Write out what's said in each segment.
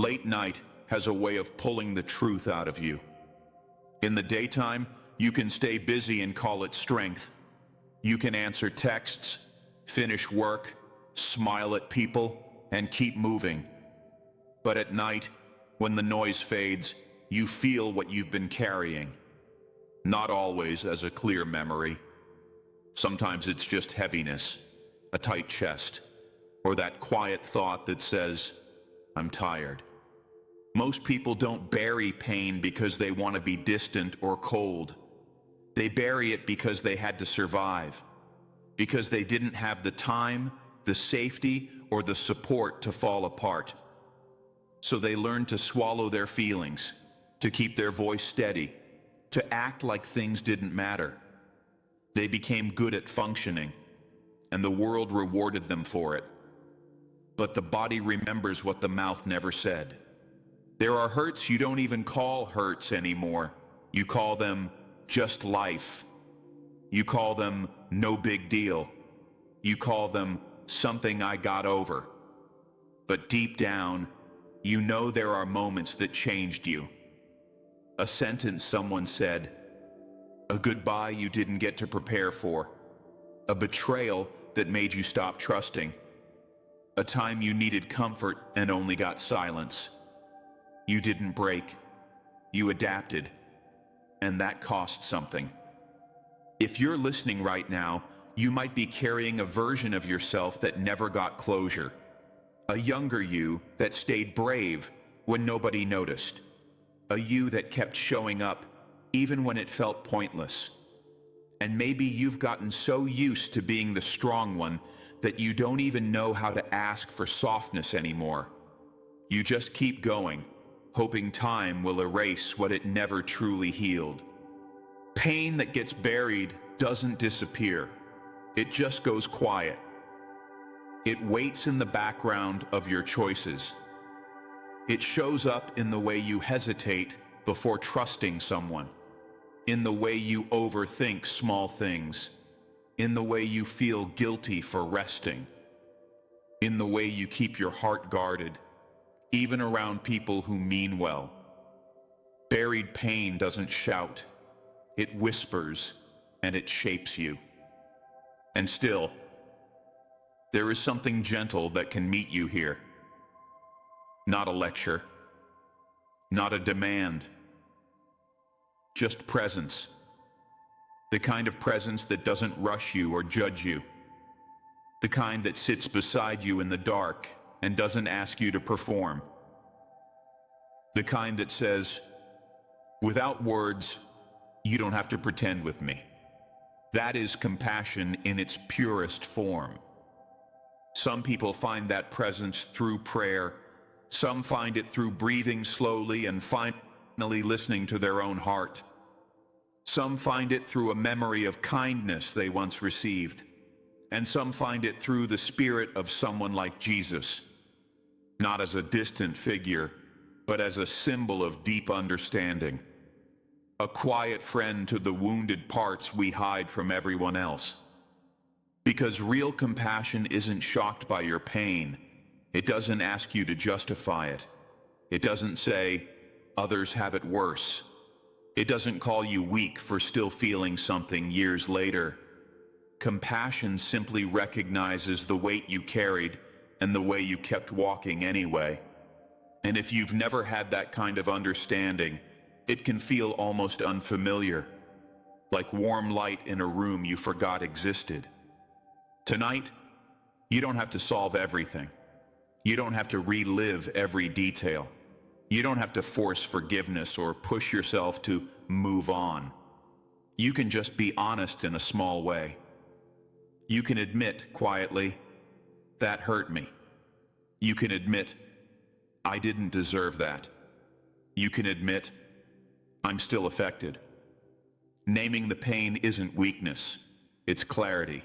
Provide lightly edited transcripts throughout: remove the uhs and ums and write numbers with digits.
Late night has a way of pulling the truth out of you. In the daytime, you can stay busy and call it strength. You can answer texts, finish work, smile at people, and keep moving. But at night, when the noise fades, you feel what you've been carrying. Not always as a clear memory. Sometimes it's just heaviness, a tight chest, or that quiet thought that says, "I'm tired." Most people don't bury pain because they want to be distant or cold. They bury it because they had to survive, because they didn't have the time, the safety, or the support to fall apart. So they learned to swallow their feelings, to keep their voice steady, to act like things didn't matter. They became good at functioning, and the world rewarded them for it. But the body remembers what the mouth never said. There are hurts you don't even call hurts anymore. You call them just life. You call them no big deal. You call them something I got over. But deep down, you know there are moments that changed you. A sentence someone said, a goodbye you didn't get to prepare for, a betrayal that made you stop trusting, a time you needed comfort and only got silence. You didn't break, you adapted, and that cost something. If you're listening right now, you might be carrying a version of yourself that never got closure. A younger you that stayed brave when nobody noticed. A you that kept showing up even when it felt pointless. And maybe you've gotten so used to being the strong one that you don't even know how to ask for softness anymore. You just keep going, hoping time will erase what it never truly healed. Pain that gets buried doesn't disappear. It just goes quiet. It waits in the background of your choices. It shows up in the way you hesitate before trusting someone, in the way you overthink small things, in the way you feel guilty for resting, in the way you keep your heart guarded, even around people who mean well. Buried pain doesn't shout. It whispers, and it shapes you. And still, there is something gentle that can meet you here. Not a lecture, not a demand, just presence. The kind of presence that doesn't rush you or judge you. The kind that sits beside you in the dark and doesn't ask you to perform. The kind that says, without words, you don't have to pretend with me. That is compassion in its purest form. Some people find that presence through prayer. Some find it through breathing slowly and finally listening to their own heart. Some find it through a memory of kindness they once received. And some find it through the spirit of someone like Jesus. Not as a distant figure, but as a symbol of deep understanding. A quiet friend to the wounded parts we hide from everyone else. Because real compassion isn't shocked by your pain. It doesn't ask you to justify it. It doesn't say, others have it worse. It doesn't call you weak for still feeling something years later. Compassion simply recognizes the weight you carried and the way you kept walking anyway. And if you've never had that kind of understanding, it can feel almost unfamiliar, like warm light in a room you forgot existed. Tonight, you don't have to solve everything. You don't have to relive every detail. You don't have to force forgiveness or push yourself to move on. You can just be honest in a small way. You can admit quietly, that hurt me. You can admit, I didn't deserve that. You can admit, I'm still affected. Naming the pain isn't weakness, it's clarity.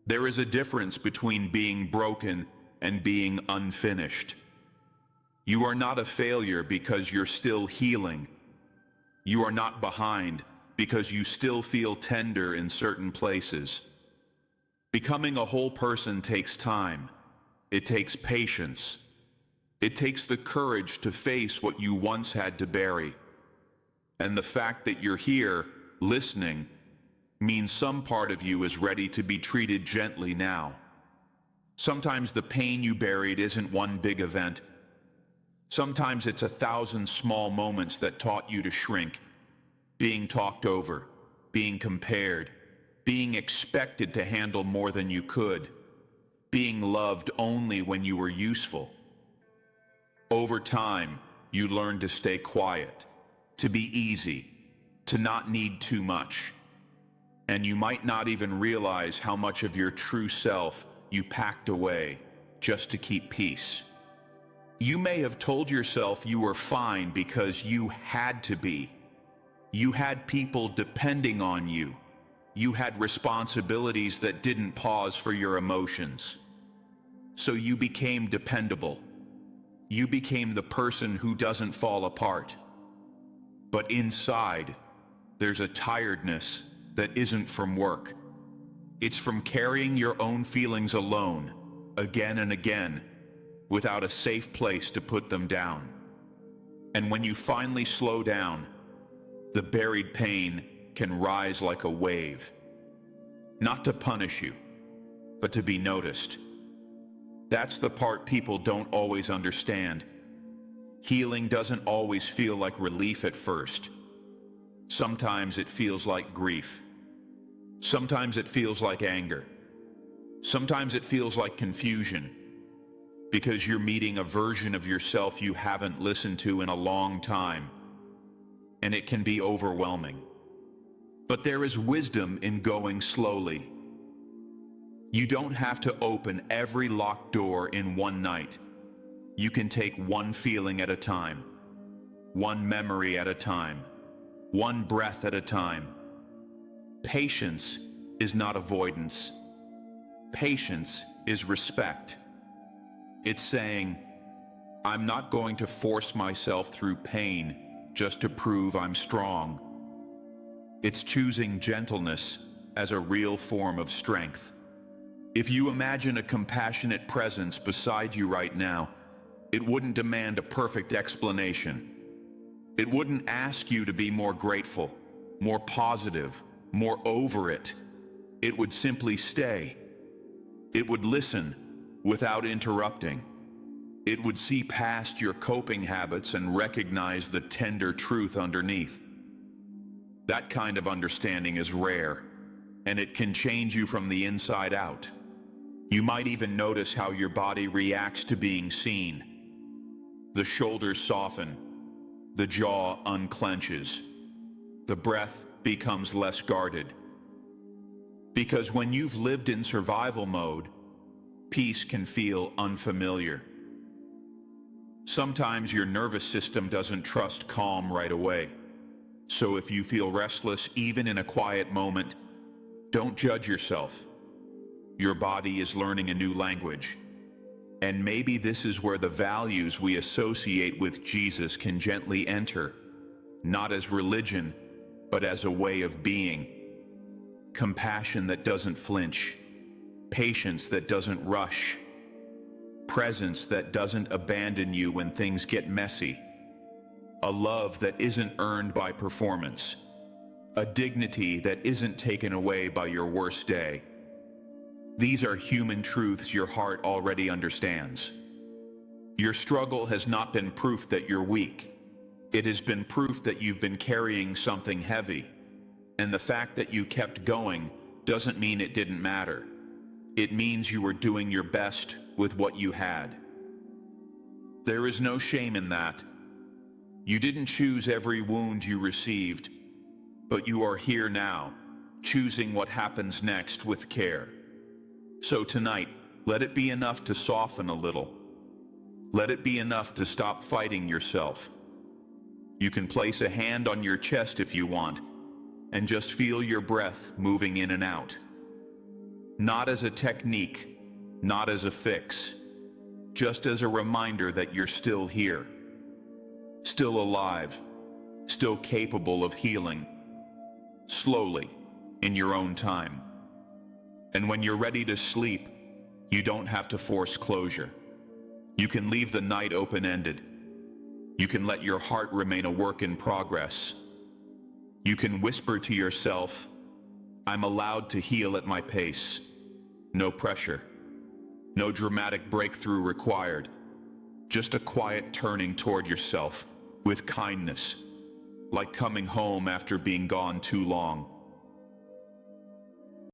There is a difference between being broken and being unfinished. You are not a failure because you're still healing. You are not behind because you still feel tender in certain places. Becoming a whole person takes time. It takes patience. It takes the courage to face what you once had to bury. And the fact that you're here, listening, means some part of you is ready to be treated gently now. Sometimes the pain you buried isn't one big event. Sometimes it's 1,000 small moments that taught you to shrink. Being talked over, being compared, being expected to handle more than you could, being loved only when you were useful. Over time, you learned to stay quiet, to be easy, to not need too much. And you might not even realize how much of your true self you packed away just to keep peace. You may have told yourself you were fine because you had to be. You had people depending on you. You had responsibilities that didn't pause for your emotions. So you became dependable. You became the person who doesn't fall apart. But inside, there's a tiredness that isn't from work. It's from carrying your own feelings alone, again and again, without a safe place to put them down. And when you finally slow down, the buried pain can rise like a wave. Not to punish you, but to be noticed. That's the part people don't always understand. Healing doesn't always feel like relief at first. Sometimes it feels like grief. Sometimes it feels like anger. Sometimes it feels like confusion, because you're meeting a version of yourself you haven't listened to in a long time, and it can be overwhelming. But there is wisdom in going slowly. You don't have to open every locked door in one night. You can take one feeling at a time, one memory at a time, one breath at a time. Patience is not avoidance. Patience is respect. It's saying, I'm not going to force myself through pain just to prove I'm strong. It's choosing gentleness as a real form of strength. If you imagine a compassionate presence beside you right now, it wouldn't demand a perfect explanation. It wouldn't ask you to be more grateful, more positive, more over it. It would simply stay. It would listen without interrupting. It would see past your coping habits and recognize the tender truth underneath. That kind of understanding is rare, and it can change you from the inside out. You might even notice how your body reacts to being seen. The shoulders soften, the jaw unclenches, the breath becomes less guarded. Because when you've lived in survival mode, peace can feel unfamiliar. Sometimes your nervous system doesn't trust calm right away. So if you feel restless even in a quiet moment, don't judge yourself. Your body is learning a new language. And maybe this is where the values we associate with Jesus can gently enter, not as religion, but as a way of being. Compassion that doesn't flinch, patience that doesn't rush, presence that doesn't abandon you when things get messy, a love that isn't earned by performance, a dignity that isn't taken away by your worst day. These are human truths your heart already understands. Your struggle has not been proof that you're weak. It has been proof that you've been carrying something heavy. And the fact that you kept going doesn't mean it didn't matter. It means you were doing your best with what you had. There is no shame in that. You didn't choose every wound you received, but you are here now, choosing what happens next with care. So tonight, let it be enough to soften a little. Let it be enough to stop fighting yourself. You can place a hand on your chest if you want, and just feel your breath moving in and out. Not as a technique, not as a fix, just as a reminder that you're still here, still alive, still capable of healing, slowly, in your own time. And when you're ready to sleep, you don't have to force closure. You can leave the night open-ended. You can let your heart remain a work in progress. You can whisper to yourself, I'm allowed to heal at my pace. No pressure. No dramatic breakthrough required. Just a quiet turning toward yourself with kindness, like coming home after being gone too long.